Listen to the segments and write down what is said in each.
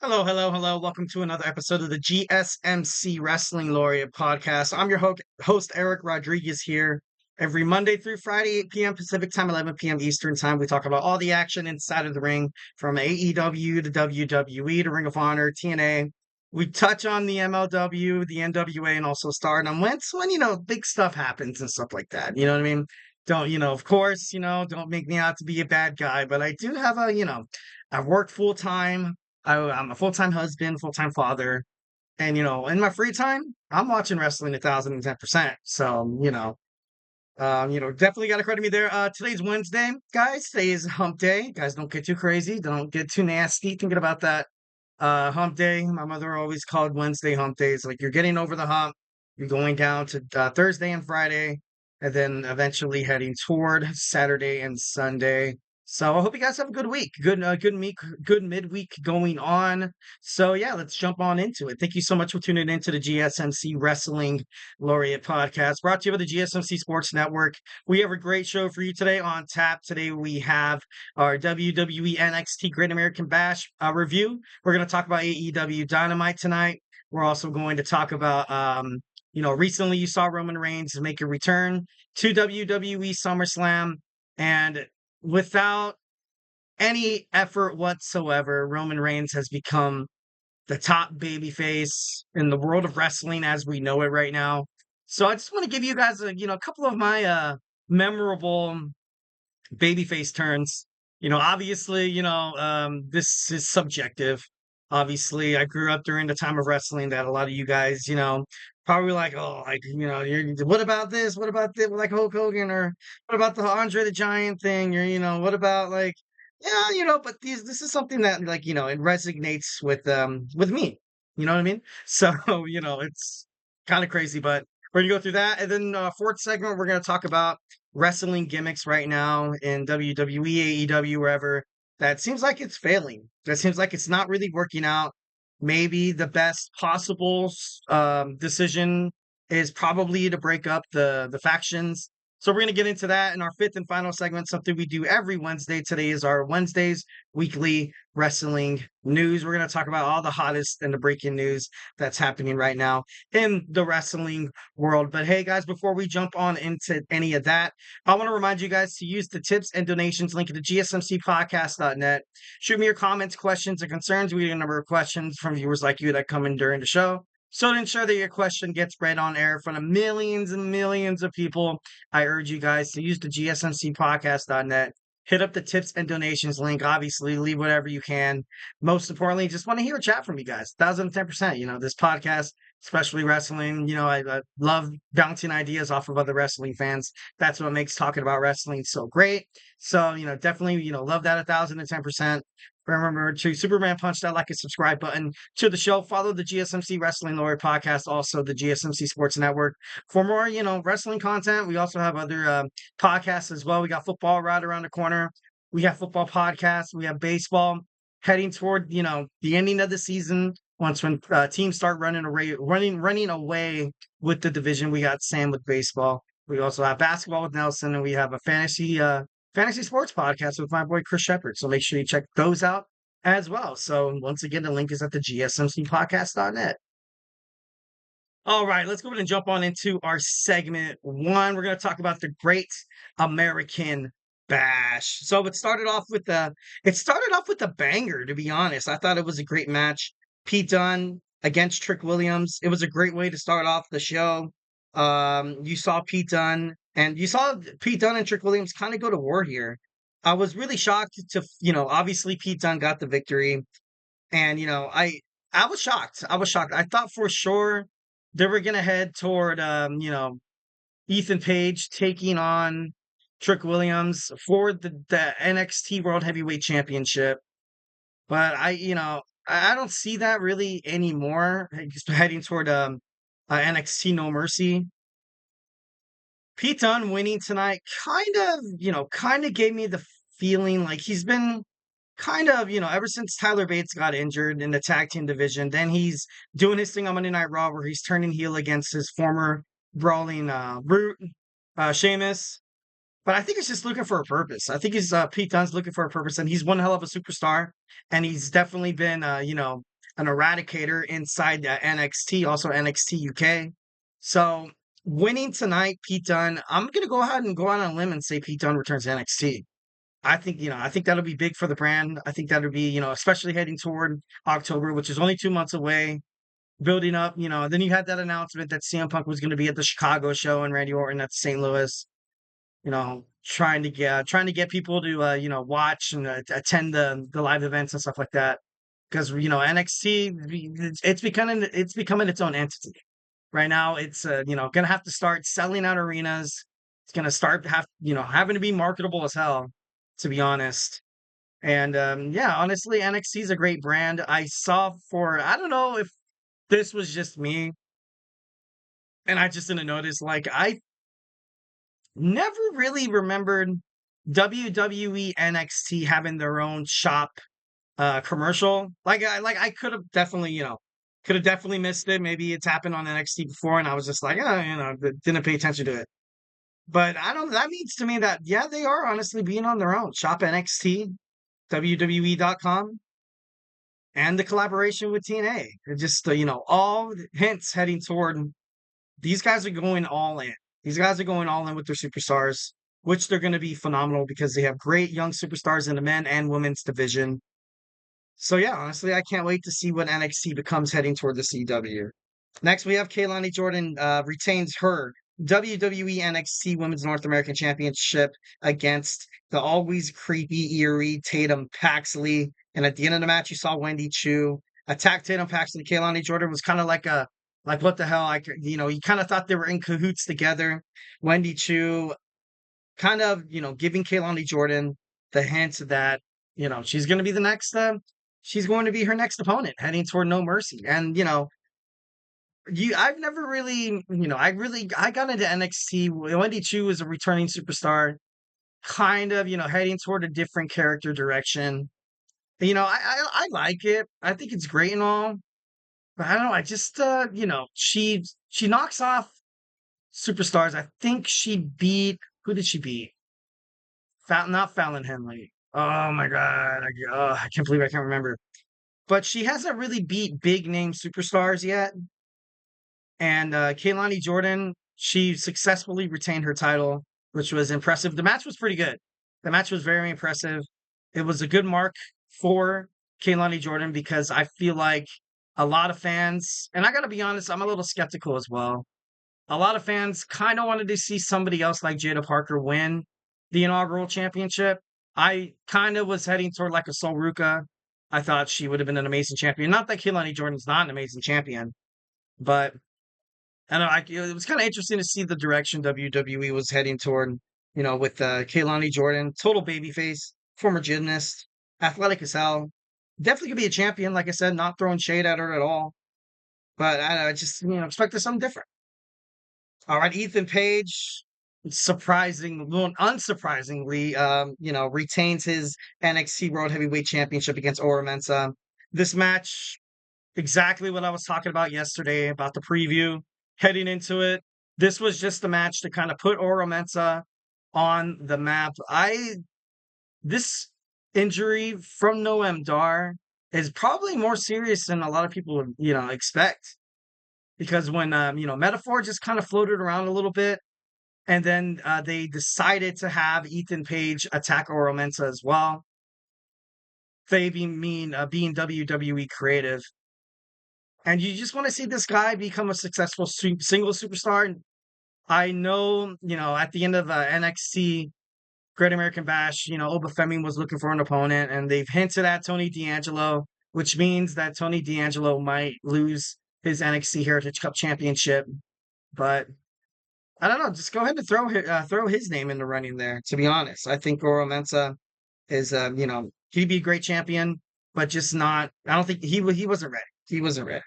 Hello, hello, hello. Welcome to another episode of the GSMC Wrestling Laureate Podcast. I'm your host, Eric Rodriguez here. Every Monday through Friday, 8 p.m. Pacific Time, 11 p.m. Eastern Time, we talk about all the action inside of the ring, from AEW to WWE to Ring of Honor, TNA. We touch on the MLW, the NWA, and also Stardom when big stuff happens and stuff like that. You know what I mean? Of course, don't make me out to be a bad guy, but I do have I've worked full time. I'm a full-time husband, full-time father, and in my free time, I'm watching wrestling 1,010%. So, definitely got to credit me there. Today's Wednesday, guys. Today is hump day. Guys, don't get too crazy. Don't get too nasty thinking about that. Hump day. My mother always called Wednesday hump days. Like you're getting over the hump. You're going down to Thursday and Friday, and then eventually heading toward Saturday and Sunday. So I hope you guys have a good week, good midweek going on. So yeah, let's jump on into it. Thank you so much for tuning into the GSMC Wrestling Laureate Podcast, brought to you by the GSMC Sports Network. We have a great show for you today on tap. Today we have our WWE NXT Great American Bash review. We're going to talk about AEW Dynamite tonight. We're also going to talk about recently you saw Roman Reigns make a return to WWE SummerSlam, and without any effort whatsoever, Roman Reigns has become the top babyface in the world of wrestling as we know it right now. So I just want to give you guys a couple of my memorable babyface turns. Obviously, this is subjective. Obviously, I grew up during the time of wrestling that a lot of you guys, probably like, oh, like, what about this? What about this? Like Hulk Hogan, or what about the Andre the Giant thing? Or, what about like, yeah, but this is something that like, it resonates with me. You know what I mean? So, it's kind of crazy, but we're gonna go through that. And then fourth segment, we're gonna talk about wrestling gimmicks right now in WWE, AEW, wherever. That seems like it's failing. That seems like it's not really working out. Maybe the best possible decision is probably to break up the factions. So we're going to get into that in our fifth and final segment, something we do every Wednesday. Today is our Wednesdays weekly wrestling news. We're going to talk about all the hottest and the breaking news that's happening right now in the wrestling world. But hey, guys, before we jump on into any of that, I want to remind you guys to use the tips and donations link at the GSMCpodcast.net. Shoot me your comments, questions, and concerns. We get a number of questions from viewers like you that come in during the show. So to ensure that your question gets read on air in front of millions and millions of people, I urge you guys to use the GSMCpodcast.net. Hit up the tips and donations link. Obviously, leave whatever you can. Most importantly, just want to hear a chat from you guys. 1,010%. This podcast, especially wrestling, I love bouncing ideas off of other wrestling fans. That's what makes talking about wrestling so great. So, definitely, love that 1,010%. Remember to Superman punch that like and subscribe button to the show. Follow the GSMC Wrestling Laureate Podcast, also the GSMC Sports Network for more, wrestling content. We also have other podcasts as well. We got football right around the corner. We have football podcasts. We have baseball heading toward, the ending of the season. When teams start running away with the division, we got Sam with baseball. We also have basketball with Nelson, and we have a fantasy sports podcast with my boy Chris Shepard. So make sure you check those out as well. So once again, the link is at the GSMCpodcast.net. All right, let's go ahead and jump on into our segment one. We're going to talk about the Great American Bash. So it started off with a banger, to be honest. I thought it was a great match. Pete Dunn against Trick Williams. It was a great way to start off the show. You saw Pete Dunn and Trick Williams kind of go to war here. I was really shocked obviously Pete Dunn got the victory. And, I was shocked. I thought for sure they were going to head toward, Ethan Page taking on Trick Williams for the NXT World Heavyweight Championship. But I don't see that really anymore. Heading toward NXT No Mercy. Pete Dunne winning tonight kind of gave me the feeling like he's been kind of, ever since Tyler Bates got injured in the tag team division, then he's doing his thing on Monday Night Raw where he's turning heel against his former brawling brute, Sheamus. But I think he's just looking for a purpose. I think Pete Dunne's looking for a purpose, and he's one hell of a superstar. And he's definitely been, an eradicator inside NXT, also NXT UK. So winning tonight, Pete Dunn, I'm going to go ahead and go out on a limb and say Pete Dunn returns to NXT. I think that'll be big for the brand. I think that'll be, especially heading toward October, which is only 2 months away, building up, then you had that announcement that CM Punk was going to be at the Chicago show and Randy Orton at St. Louis, trying to get people to, watch and attend the live events and stuff like that. Because, NXT, it's becoming its own entity. Right now, it's, going to have to start selling out arenas. It's going to having to be marketable as hell, to be honest. And yeah, honestly, NXT is a great brand. I don't know if this was just me and I just didn't notice. Like, I never really remembered WWE NXT having their own shop commercial. I could have definitely missed it. Maybe it's happened on NXT before, and I was just like, oh, didn't pay attention to it. But I don't. That means to me that yeah, they are honestly being on their own. Shop NXT, WWE.com, and the collaboration with TNA. It just all hints heading toward these guys are going all in. These guys are going all in with their superstars, which they're going to be phenomenal because they have great young superstars in the men and women's division. So yeah, honestly, I can't wait to see what NXT becomes heading toward the CW. Next, we have Kaylani Jordan retains her WWE NXT Women's North American Championship against the always creepy, eerie Tatum Paxley. And at the end of the match, you saw Wendy Chu attack Tatum Paxley. Kaylani Jordan was kind of like what the hell? You kind of thought they were in cahoots together. Wendy Chu kind of, giving Kaylani Jordan the hint that, she's going to be the next, she's going to be her next opponent heading toward No Mercy. And, I've never really, I got into NXT. Wendy Chu was a returning superstar, kind of, heading toward a different character direction. I like it. I think it's great and all, but I don't know. I just, she knocks off superstars. I think she beat, who did she beat? Not Fallon Henley. Oh my God. I can't believe I can't remember. But she hasn't really beat big name superstars yet. And Kaylani Jordan, she successfully retained her title, which was impressive. The match was pretty good. The match was very impressive. It was a good mark for Kaylani Jordan because I feel like a lot of fans, and I got to be honest, I'm a little skeptical as well. A lot of fans kind of wanted to see somebody else like Jada Parker win the inaugural championship. I kind of was heading toward like a Sol Ruka. I thought she would have been an amazing champion. Not that Kaylani Jordan's not an amazing champion, but I don't know. It was kind of interesting to see the direction WWE was heading toward, with Kaylani Jordan, total babyface, former gymnast, athletic as hell. Definitely could be a champion, like I said, not throwing shade at her at all. But I just, expected something different. All right, Ethan Page, unsurprisingly, retains his NXT World Heavyweight Championship against Oro Mensah. This match, exactly what I was talking about yesterday about the preview. Heading into it, this was just the match to kind of put Oro Mensah on the map. This injury from Noam Dar is probably more serious than a lot of people would, expect. Because when Metaphor just kind of floated around a little bit, and then they decided to have Ethan Page attack Oro Mensah as well. They being WWE creative. And you just want to see this guy become a successful single superstar. I know, at the end of NXT Great American Bash, Obafemi was looking for an opponent, and they've hinted at Tony D'Angelo, which means that Tony D'Angelo might lose his NXT Heritage Cup Championship. But I don't know. Just go ahead and throw his name in the running there. To be honest, I think Oro Mensah is, he'd be a great champion, but just not. I don't think he wasn't ready. He wasn't ready.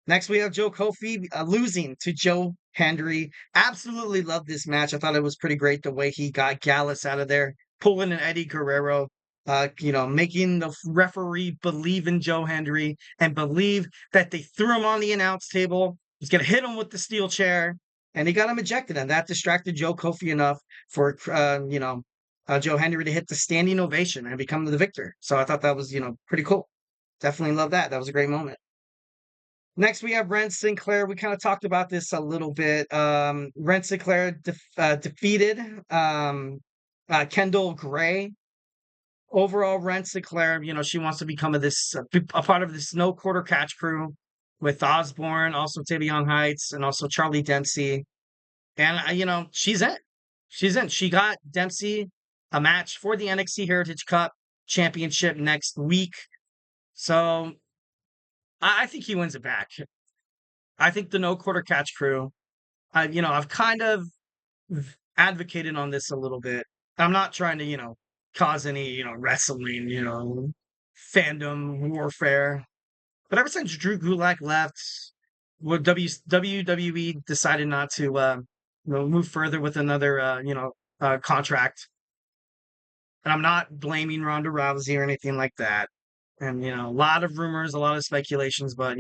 Next, we have Joe Coffey losing to Joe Hendry. Absolutely loved this match. I thought it was pretty great the way he got Gallus out of there, pulling an Eddie Guerrero, making the referee believe in Joe Hendry and believe that they threw him on the announce table. He's going to hit him with the steel chair, and he got him ejected. And that distracted Joe Coffey enough for, Joe Hendry to hit the standing ovation and become the victor. So I thought that was, pretty cool. definitely love that. That was a great moment. Next, we have Ren Sinclair. We kind of talked about this a little bit. Ren Sinclair defeated Kendall Gray. Overall, Ren Sinclair, she wants to become a part of this no quarter catch crew with Osborne, also Tavion Heights, and also Charlie Dempsey. And, she's in. She's in. She got Dempsey a match for the NXT Heritage Cup Championship next week. So I think he wins it back. I think the no quarter catch crew, I've kind of advocated on this a little bit. I'm not trying to, cause any, wrestling, fandom warfare. But ever since Drew Gulak left, WWE decided not to, move further with another, contract. And I'm not blaming Ronda Rousey or anything like that. And, a lot of rumors, a lot of speculations, but,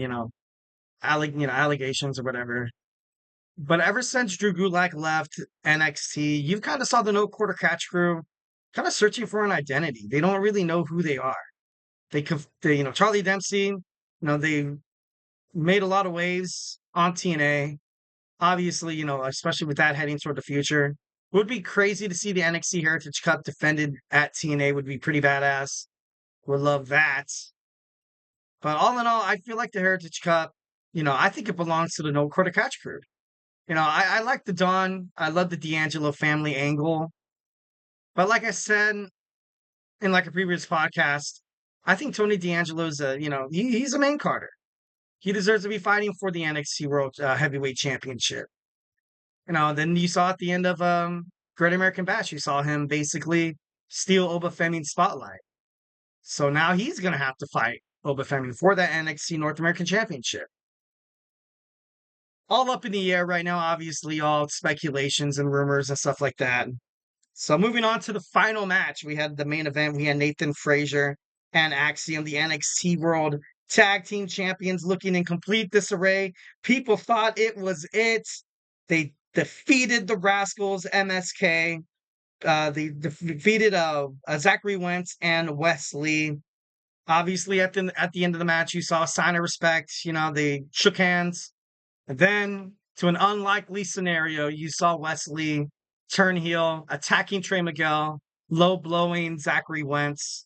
allegations or whatever. But ever since Drew Gulak left NXT, you've kind of saw the no quarter catch crew kind of searching for an identity. They don't really know who they are. Charlie Dempsey, they made a lot of waves on TNA. Obviously, especially with that heading toward the future. It would be crazy to see the NXT Heritage Cup defended at TNA. Would be pretty badass. Would love that. But all in all, I feel like the Heritage Cup, I think it belongs to the no quarter catch crew. I like the Dawn. I love the D'Angelo family angle. But like I said in like a previous podcast, I think Tony D'Angelo's he's a main carder. He deserves to be fighting for the NXT World Heavyweight Championship. Then you saw at the end of Great American Bash, you saw him basically steal Oba Femi's spotlight. So now he's going to have to fight Oba Femi for that NXT North American Championship. All up in the air right now, obviously, all speculations and rumors and stuff like that. So moving on to the final match, we had the main event. We had Nathan Fraser and Axiom, the NXT World Tag Team Champions, looking in complete disarray. People thought it was it. They defeated the Rascalz, MSK. They defeated Zachary Wentz and Wes Lee. Obviously, at the end of the match, you saw a sign of respect. They shook hands. And then, to an unlikely scenario, you saw Wes Lee turn heel, attacking Trey Miguel, low blowing Zachary Wentz.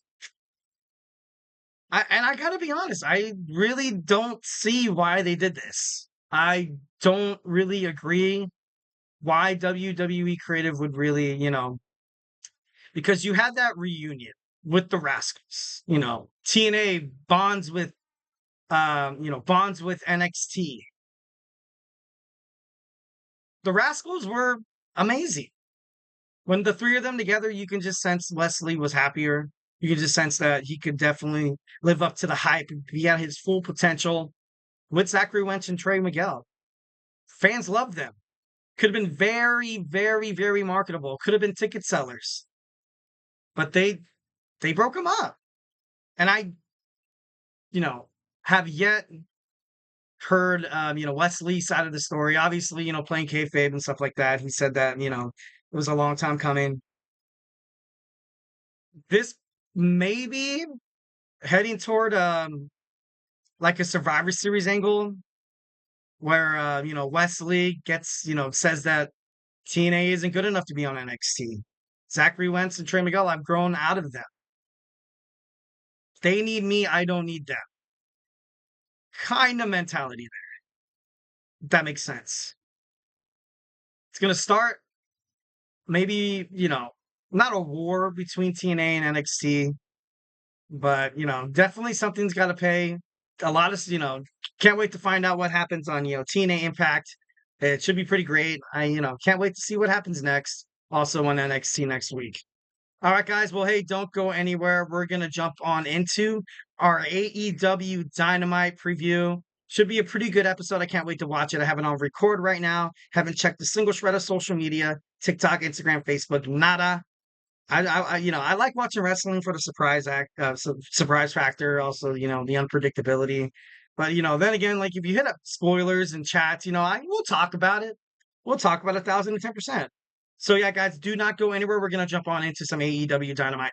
I gotta be honest, I really don't see why they did this. I don't really agree why WWE Creative would really, because you had that reunion with the Rascalz. TNA bonds with NXT. The Rascalz were amazing. When the three of them together, you can just sense Wes Lee was happier. You can just sense that he could definitely live up to the hype, be at his full potential with Zachary Wentz and Trey Miguel. Fans loved them. Could have been very, very, very marketable. Could have been ticket sellers. But they broke them up. And I, have yet heard, Wes Lee's side of the story. Obviously, playing kayfabe and stuff like that. He said that, it was a long time coming. This maybe heading toward like a Survivor Series angle where Wes Lee gets says that TNA isn't good enough to be on NXT. Zachary Wentz and Trey Miguel, I've grown out of them. They need me, I don't need them. Kind of mentality there. If that makes sense. It's gonna start maybe, not a war between TNA and NXT, but definitely something's got to pay. A lot of can't wait to find out what happens on TNA Impact. It should be pretty great. I can't wait to see what happens next. Also on NXT next week. All right, guys. Well, hey, don't go anywhere. We're gonna jump on into our AEW Dynamite preview. Should be a pretty good episode. I can't wait to watch it. I have it on record right now. Haven't checked a single shred of social media: TikTok, Instagram, Facebook, nada. I like watching wrestling for the surprise factor. Also, the unpredictability. But then again, like if you hit up spoilers and chats, we'll talk about it. We'll talk about 1,010%. So yeah, guys, do not go anywhere. We're gonna jump on into some AEW Dynamite.